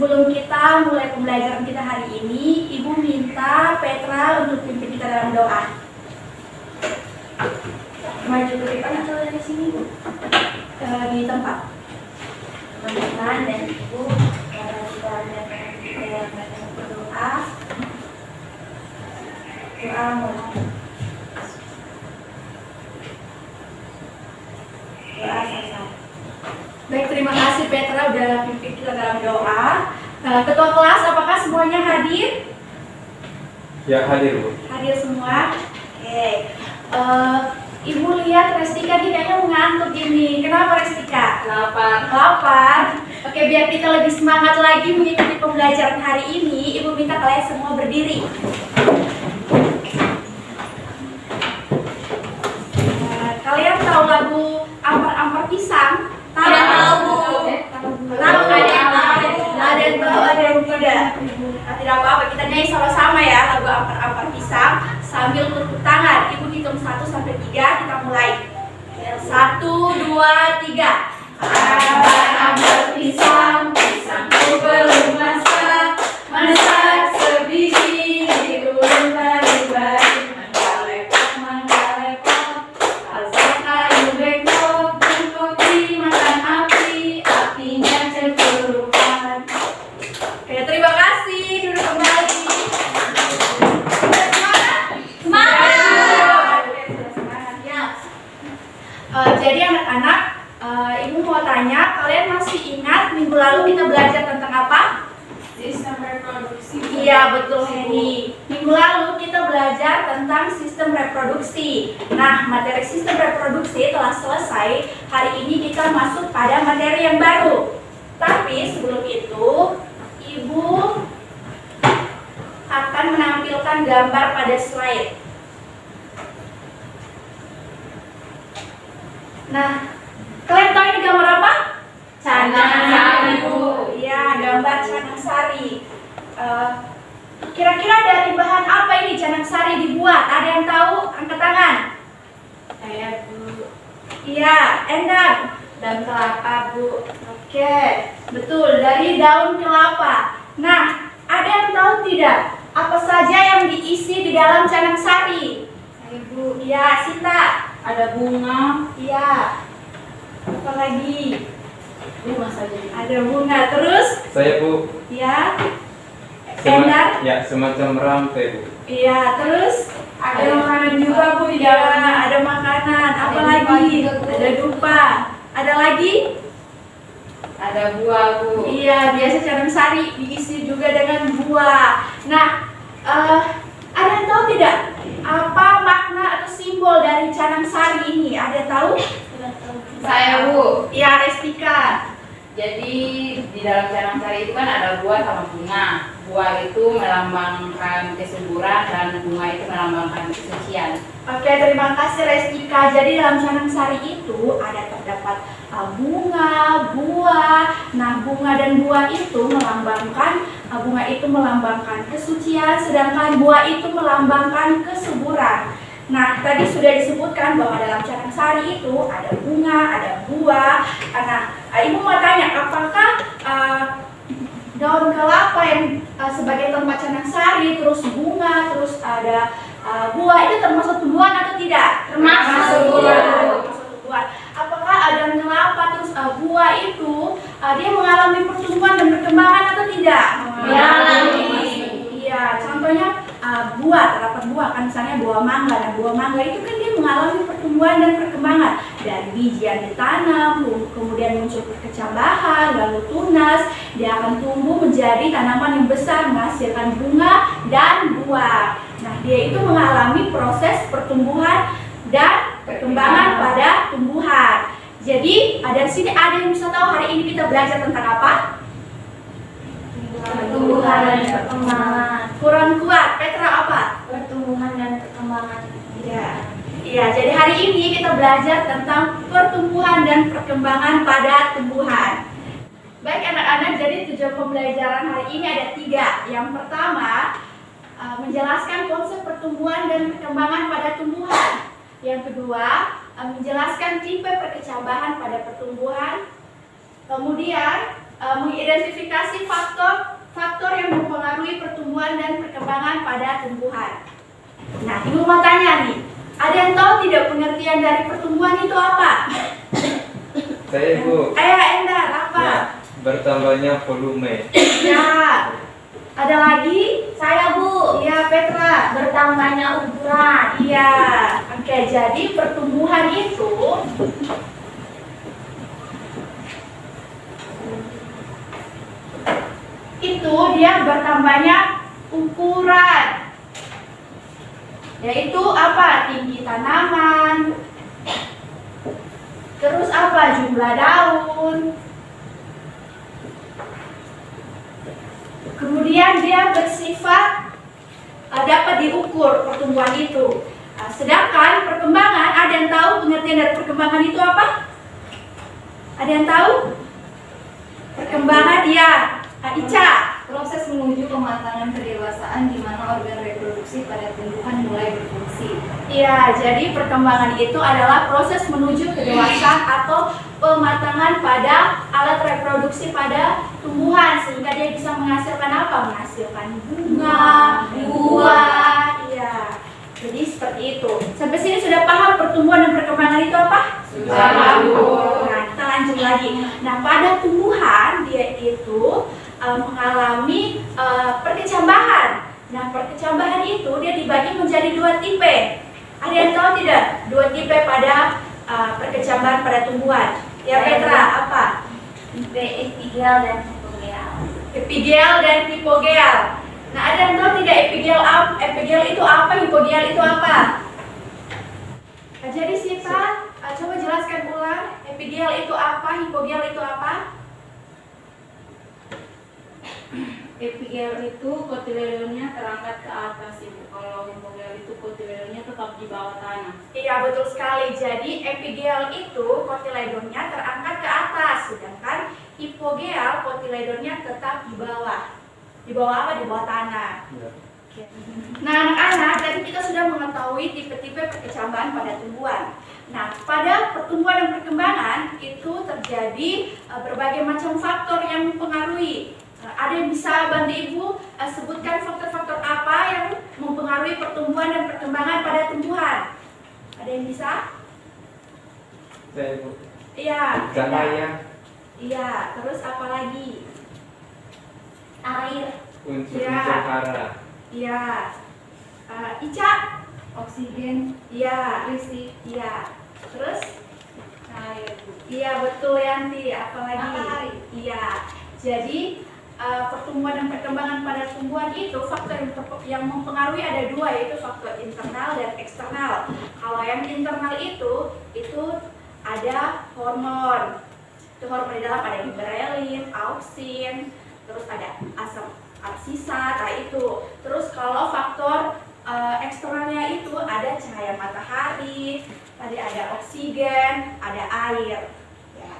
sebelum kita mulai pembelajaran kita hari ini, Ibu minta Petra untuk pimpin kita dalam doa. Maju ke depan atau dari sini, Bu? Di tempat. Teman-teman dan Ibu, kita berdoa. Doa mulai. Doa selesai. Baik, terima kasih Petra udah pimpin kita dalam doa. Ketua kelas, apakah semuanya hadir? Ya, hadir, Bu. Hadir semua? Oke. Ibu lihat Restika nih kayaknya mengantuk ini. Kenapa Restika? Lapar. Oke, biar kita lebih semangat lagi mengikuti pembelajaran hari ini, Ibu minta kalian semua berdiri. Kalian tahu lagu Ampar-Ampar Pisang? Tahu? Tahu? Ada yang tahu, ada yang tidak. Nah, tidak apa-apa, kita nyanyi sama-sama ya lagu Ampar-Ampar Pisang sambil tepuk tangan. Ibu hitung 1 sampai 3, kita mulai. 1, 2, 3. Ampar-ampar pisang, pisangku belum masak, masak sebiji di ulun bari-bari, mangga-lekok, asal kayu bengkok, bengkok dimakan api, apinya cemburuan. Oke, terima kasih, duduk kembali. Semangat ya. Jadi anak-anak, Ibu mau tanya, kalian masih ingat minggu lalu kita belajar tentang apa? Sistem reproduksi. Iya, betul Henny. Minggu lalu kita belajar tentang sistem reproduksi. Nah, materi sistem reproduksi telah selesai. Hari ini kita masuk pada materi yang baru. Tapi sebelum itu, Ibu akan menampilkan gambar pada slide. Nah, kalian tahu ini gambar apa? Canang sari, Bu. Iya, gambar canang sari. Kira-kira dari bahan apa ini canang sari dibuat? Ada yang tahu? Angkat tangan. Saya, Bu. Iya, Endang. Dan kelapa, Bu. Oke, betul, dari daun kelapa. Nah, ada yang tahu tidak? Apa saja yang diisi di dalam canang sari? Saya, Bu. Iya, Sita. Ada bunga. Iya. Apa lagi? Bunga saja. Ada bunga. Terus? Saya, Bu. Ya. Endang. Ya, semacam rantai, Bu. Iya, terus? Ada makanan juga, Bu, di Ya, dalamnya. ada makanan. Apa Ada lagi? dupa juga, Bu. Ada dupa. Ada lagi? Ada buah, Bu. Iya, biasa canang sari diisi juga dengan buah. Nah, ada yang tahu tidak apa makna atau simbol dari canang sari ini? Ada yang tahu? Saya, Bu. Ya, Restika. Jadi di dalam canang sari itu kan ada buah sama bunga. Buah itu melambangkan kesuburan dan bunga itu melambangkan kesucian. Oke, terima kasih Restika. Jadi dalam canang sari itu ada terdapat bunga, buah. Nah, bunga dan buah itu melambangkan kesucian, sedangkan buah itu melambangkan kesuburan. Nah, tadi sudah disebutkan bahwa dalam canang sari itu ada bunga, ada buah. Nah, Ibu mau tanya, apakah daun kelapa yang sebagai tempat canang sari, terus bunga, terus ada buah itu termasuk tumbuhan atau tidak? Termasuk. Termasuk tumbuhan. Apakah daun kelapa terus buah itu dia mengalami pertumbuhan dan perkembangan atau tidak? Mengalami. Iya, contohnya buah, terdapat buah kan misalnya buah mangga. Nah, buah mangga itu kan dia mengalami pertumbuhan dan perkembangan dari biji yang ditanam, kemudian muncul perkecambahan, lalu tunas, dia akan tumbuh menjadi tanaman yang besar menghasilkan bunga dan buah. Nah, dia itu mengalami proses pertumbuhan dan perkembangan pada tumbuhan. Jadi, di sini ada yang bisa tahu hari ini kita belajar tentang apa? Pertumbuhan dan perkembangan. Kurang kuat, Petra apa? Pertumbuhan dan perkembangan. Iya, jadi hari ini kita belajar tentang pertumbuhan dan perkembangan pada tumbuhan. Baik anak-anak, jadi tujuan pembelajaran hari ini ada 3. Yang pertama, menjelaskan konsep pertumbuhan dan perkembangan pada tumbuhan. Yang kedua, menjelaskan tipe perkecambahan pada pertumbuhan. Kemudian, mengidentifikasi faktor yang mempengaruhi pertumbuhan dan perkembangan pada tumbuhan. Nah, Ibu mau tanya nih, ada yang tahu tidak pengertian dari pertumbuhan itu apa? Saya Ibu. Ayah Endar, apa? Ya, bertambahnya volume. Ya. Ada lagi? Saya Bu, Iya, Petra. bertambahnya ukuran. Iya. Oke, jadi pertumbuhan itu dia bertambahnya ukuran. Yaitu apa? Tinggi tanaman. Terus apa? Jumlah daun. Kemudian dia bersifat dapat diukur pertumbuhan itu. Sedangkan perkembangan, ada yang tahu pengertian dari perkembangan itu apa? Ada yang tahu? Perkembangan ya, Ica. Proses menuju kematangan kedewasaan di mana organ reproduksi pada tumbuhan mulai berfungsi. Iya, jadi perkembangan itu adalah proses menuju kedewasaan atau pematangan pada alat reproduksi pada tumbuhan sehingga dia bisa menghasilkan apa? Menghasilkan bunga, buah. Iya. Jadi seperti itu. Sampai sini sudah paham pertumbuhan dan perkembangan itu apa? Sudah. Nah, kita lanjut lagi. Nah, pada tumbuhan dia itu mengalami perkecambahan. Nah, perkecambahan itu dia dibagi menjadi dua tipe. Ada yang tahu tidak? Dua tipe pada perkecambahan pada tumbuhan. Ya, Petra, apa? Tipe epigel dan hipogeal. Epigel dan hipogeal. Nah, ada yang tahu tidak epigel itu apa, hipogeal itu apa? Jadi Sita, coba jelaskan ulang. Epigel itu apa, hipogeal itu apa? Epigel itu kotiledonnya terangkat ke atas Ibu. Kalau hipogel itu kotiledonnya tetap di bawah tanah. Iya, betul sekali. Jadi epigel itu kotiledonnya terangkat ke atas, sedangkan hipogeal kotiledonnya tetap di bawah. Di bawah apa? Di bawah tanah. Ya. Oke. Nah, anak-anak, tadi kita sudah mengetahui tipe-tipe perkecambahan pada tumbuhan. Nah, pada pertumbuhan dan perkembangan itu terjadi berbagai macam faktor yang mempengaruhi. Ada yang bisa bantu Ibu sebutkan faktor-faktor apa yang mempengaruhi pertumbuhan dan perkembangan pada tumbuhan? Ada yang bisa? Saya Ibu. Iya. Cahaya, Iya. Terus apa lagi? Air, unsur-unsur hara. Iya. Ica? oksigen, Iya. listrik, Iya. Terus? air. Iya, betul Yanti. Apa lagi? Matahari. Iya. Jadi pertumbuhan dan perkembangan pada tumbuhan itu faktor yang mempengaruhi ada dua, yaitu faktor internal dan eksternal. Kalau yang internal itu ada hormon. Itu hormon di dalam ada gibberellin, auksin, terus ada asam absisat, itu. Terus kalau faktor eksternalnya itu ada cahaya matahari, tadi ada oksigen, ada air. Ya.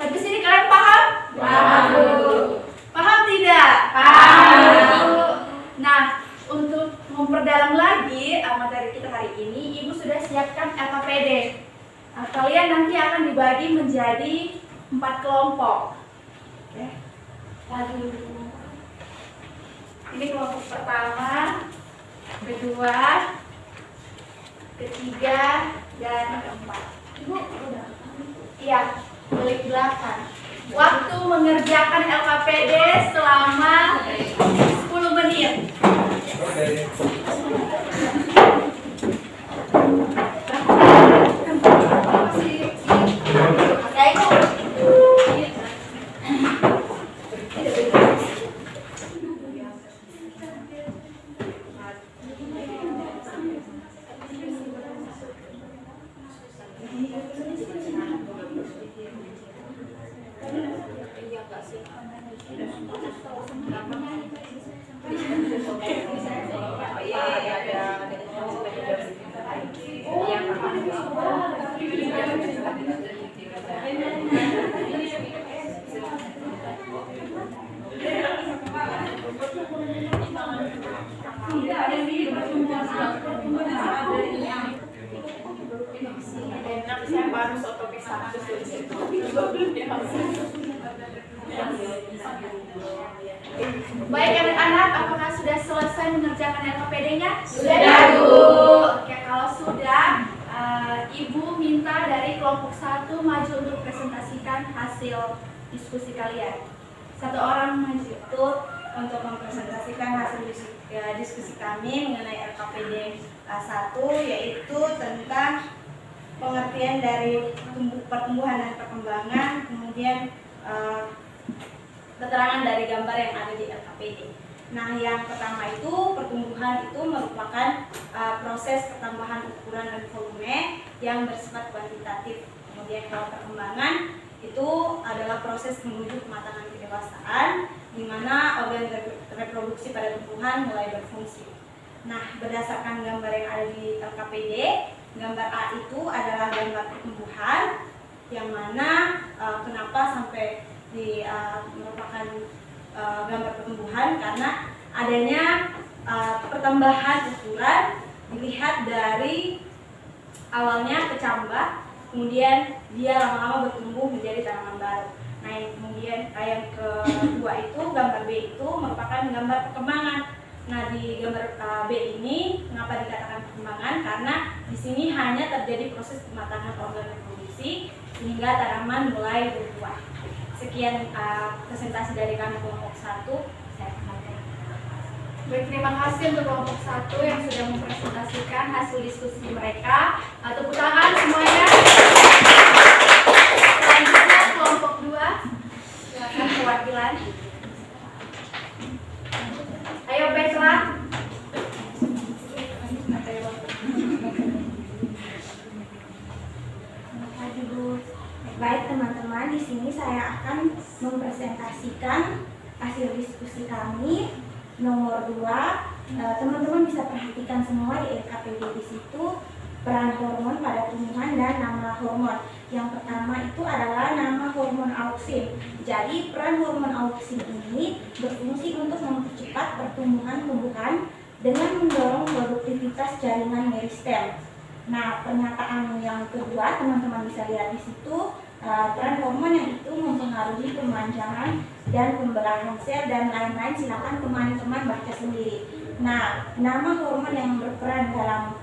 Sampai sini kalian paham? Paham, Bu. Paham tidak? Paham. Nah, untuk memperdalam lagi materi kita hari ini, Ibu sudah siapkan LKPD. Nah, kalian nanti akan dibagi menjadi 4 kelompok. Oke. Ini kelompok pertama, kedua, ketiga, dan keempat. Ibu udah? Iya, balik belakang. Waktu mengerjakan LKPD selama 10 menit. Oke. Saya baru sotopik 1 belum dihapus. mengerjakan LKPD-nya? Sudah, Bu. Oke, kalau sudah, Ibu minta dari kelompok 1 maju untuk presentasikan hasil diskusi kalian. Satu orang maju. Untuk mempresentasikan hasil diskusi kami mengenai LKPD 1, yaitu tentang pengertian dari pertumbuhan dan perkembangan, kemudian keterangan dari gambar yang ada di LKPD. Nah, yang pertama itu pertumbuhan itu merupakan proses pertambahan ukuran dan volume yang bersifat kuantitatif. Kemudian kalau perkembangan itu adalah proses menuju kematangan kedewasaan, di mana organ reproduksi pada tumbuhan mulai berfungsi. Nah, berdasarkan gambar yang ada di LKPD, gambar A itu adalah gambar pertumbuhan, yang mana kenapa sampai merupakan gambar pertumbuhan, karena adanya pertambahan ukuran dilihat dari awalnya kecambah, kemudian dia lama-lama bertumbuh menjadi tanaman baru. Nah, yang kedua itu gambar B itu merupakan gambar perkembangan. Nah, di gambar B ini mengapa dikatakan perkembangan? Karena di sini hanya terjadi proses pematangan organ reproduksi sehingga tanaman mulai berbuah. Sekian presentasi dari kami kelompok 1. Saya kembalikan. Baik, terima kasih untuk kelompok 1 yang sudah mempresentasikan hasil diskusi mereka. Tepuk tangan semuanya. Selanjutnya kelompok 2. Silakan perwakilan. Ayo Petra. Baik teman-teman, di sini saya akan mempresentasikan hasil diskusi kami nomor 2. Teman-teman bisa perhatikan semua di LKPD di situ peran hormon pada tumbuhan dan nama hormon. Yang pertama itu adalah nama hormon auksin. Jadi peran hormon auksin ini berfungsi untuk mempercepat pertumbuhan tumbuhan dengan mendorong produktivitas jaringan meristem. Nah, pernyataan yang kedua teman-teman bisa lihat di situ, peran hormon yang itu mempengaruhi pemanjangan dan pembelahan sel dan lain-lain. Silakan teman-teman baca sendiri. Nah, nama hormon yang berperan dalam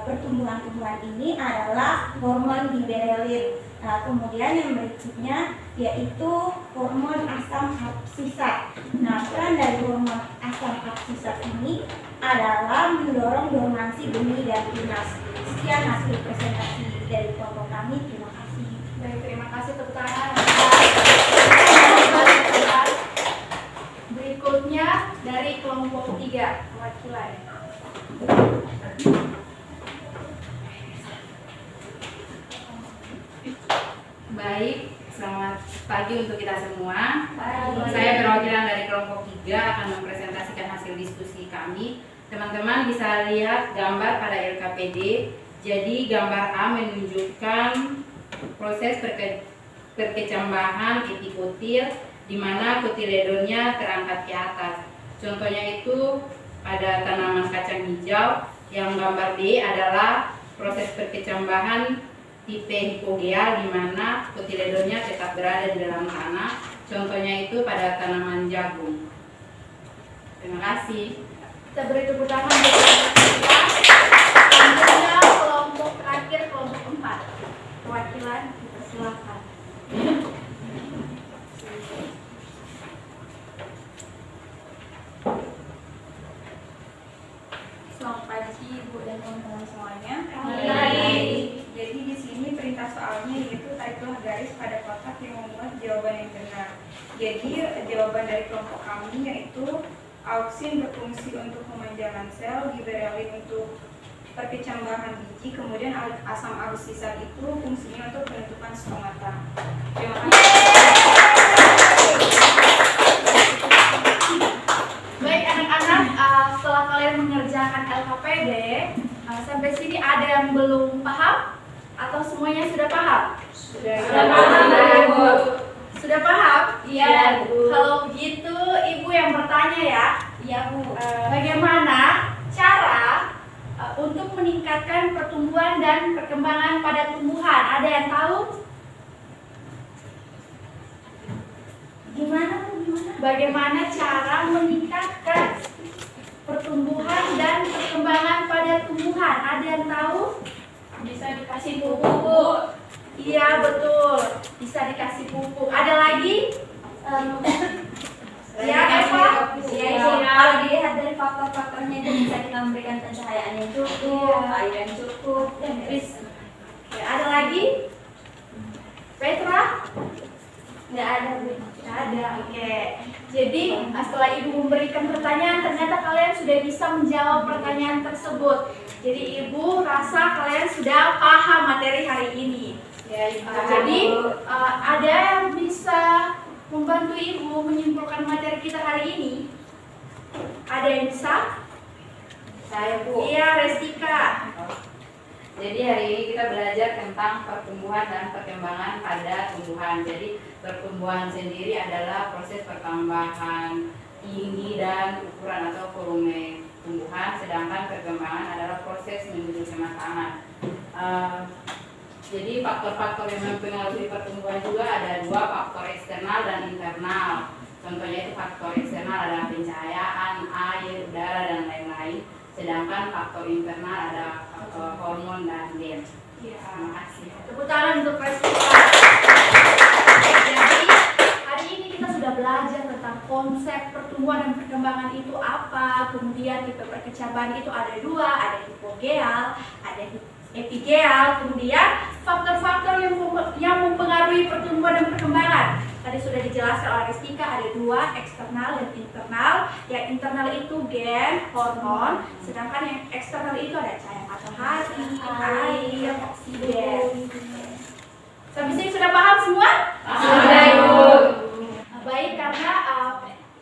pertumbuhan-tumbuhan ini adalah hormon giberelin. Kemudian yang berikutnya yaitu hormon asam absisat. Nah, peran dari hormon asam absisat ini adalah mendorong dormansi benih dan tunas. Sekian hasil presentasi dari kelompok kami. Terima kasih. Baik, terima kasih tepuk tangan. Berikutnya dari kelompok 3 perwakilan. Baik, selamat pagi untuk kita semua. Pagi. Saya perwakilan dari kelompok 3 akan mempresentasikan hasil diskusi kami. Teman-teman bisa lihat gambar pada LKPD. Jadi gambar A menunjukkan proses perkecambahan epikotil di mana kotiledonnya terangkat ke atas. Contohnya itu pada tanaman kacang hijau. Yang gambar B adalah proses perkecambahan tipe hipogea di mana kotiledonnya tetap berada di dalam tanah. Contohnya itu pada tanaman jagung. Terima kasih. Kita beri tepuk tangan untuk kelompok kita. Selanjutnya kelompok terakhir, kelompok 4 perwakilan, kita silakan. Selamat pagi Ibu dan teman-teman semuanya. Pagi. Jadi di sini perintah soalnya yaitu tariklah garis pada kotak yang memuat jawaban yang benar. Jadi jawaban dari kelompok kami yaitu auksin berfungsi untuk pemanjangan sel, giberelin untuk perkecambahan biji, kemudian asam absisat itu fungsinya untuk penentukan stomata. Terima kasih. Baik anak-anak, setelah kalian mengerjakan LKPD, sampai sini ada yang belum paham? Atau semuanya sudah paham? Sudah paham, Bu. Sudah paham? Iya, Bu. Kalau begitu, Ibu yang bertanya ya. Iya Bu. Bagaimana cara untuk meningkatkan pertumbuhan dan perkembangan pada tumbuhan? Ada yang tahu? Gimana Bu? Gimana? Bagaimana cara meningkatkan pertumbuhan dan perkembangan pada tumbuhan. Ada yang tahu? Bisa dikasih pupuk. Iya betul, bisa dikasih pupuk. Ada lagi? Ya Eva? Kalau dilihat dari faktor-faktornya itu bisa kita memberikan pencahayaan yang cukup, air yang cukup, terus Ya, ada lagi? Petra? nggak ada Bu. Nggak ada, oke. Jadi setelah Ibu memberikan pertanyaan, ternyata kalian sudah bisa menjawab pertanyaan tersebut. Jadi Ibu rasa kalian sudah paham materi hari ini. Ya, Jadi ada yang bisa membantu Ibu menyimpulkan materi kita hari ini? Ada yang bisa? Saya Bu. Iya, Restika. Jadi hari ini kita belajar tentang pertumbuhan dan perkembangan pada tumbuhan. Jadi pertumbuhan sendiri adalah proses pertambahan tinggi dan ukuran atau volume tumbuhan, sedangkan perkembangan adalah proses menuju kematangan. Jadi faktor-faktor yang mempengaruhi pertumbuhan juga ada dua, faktor eksternal dan internal. Contohnya itu faktor eksternal adalah pencahayaan, air, udara, dan lain-lain. Sedangkan faktor internal ada faktor hormon dan gen. Iya. Terima kasih. Tepuk tangan untuk Restika. Jadi hari ini kita sudah belajar tentang konsep pertumbuhan dan perkembangan itu apa. Kemudian tipe perkecambahan itu ada dua, ada hipogeal, ada epigeal. Kemudian faktor-faktor yang mempengaruhi pertumbuhan dan perkembangan. Tadi sudah dijelaskan oleh Restika, ada dua, eksternal dan internal. Yang internal itu gen, hormon, sedangkan yang eksternal itu ada cahaya matahari, air, oksigen. Sampai sini sudah paham semua? Sudah, Ibu. Baik, karena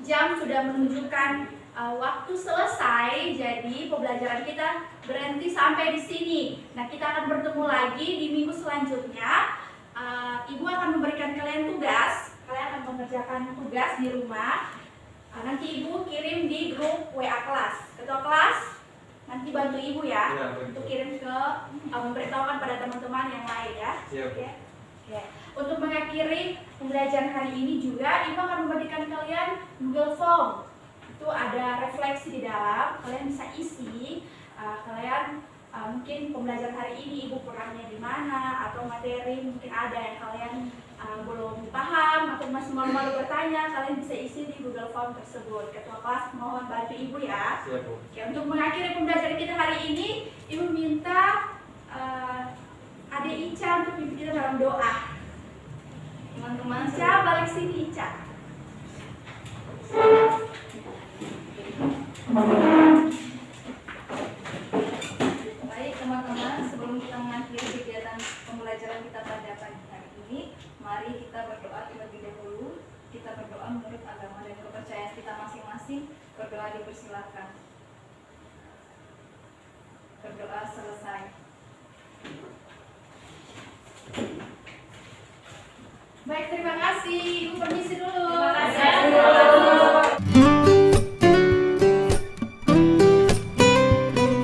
jam sudah menunjukkan waktu selesai, jadi pembelajaran kita berhenti sampai di sini. Nah, kita akan bertemu lagi di minggu selanjutnya. Ibu akan memberikan kalian tugas. Kalian akan mengerjakan tugas di rumah. Nanti Ibu kirim di grup WA kelas. Ketua kelas nanti bantu Ibu ya, Iya, untuk betul. kirim ke memberitahukan pada teman-teman yang lain ya. Siap. Oke. Oke. Untuk mengakhiri pembelajaran hari ini juga, Ibu akan memberikan kalian Google Form. Itu ada refleksi di dalam. Kalian bisa isi. Kalian mungkin pembelajaran hari ini Ibu kurangnya di mana, atau materi mungkin ada yang kalian belum paham atau masih malu-malu bertanya, kalian bisa isi di Google Form tersebut. Ketua kelas mohon bantu Ibu ya. Siap, Bu. Oke, untuk mengakhiri pembelajaran kita hari ini, Ibu minta Adik Ica untuk pimpin kita dalam doa. Teman-teman, Ica, balik sini Ica. baik teman-teman, sebelum kita mengakhiri kegiatan pembelajaran kita pada pagi hari ini, mari kita berdoa terlebih dahulu. Kita berdoa menurut agama dan kepercayaan kita masing-masing. Berdoa dipersilakan. Berdoa selesai. Baik, terima kasih. Ibu permisi dulu.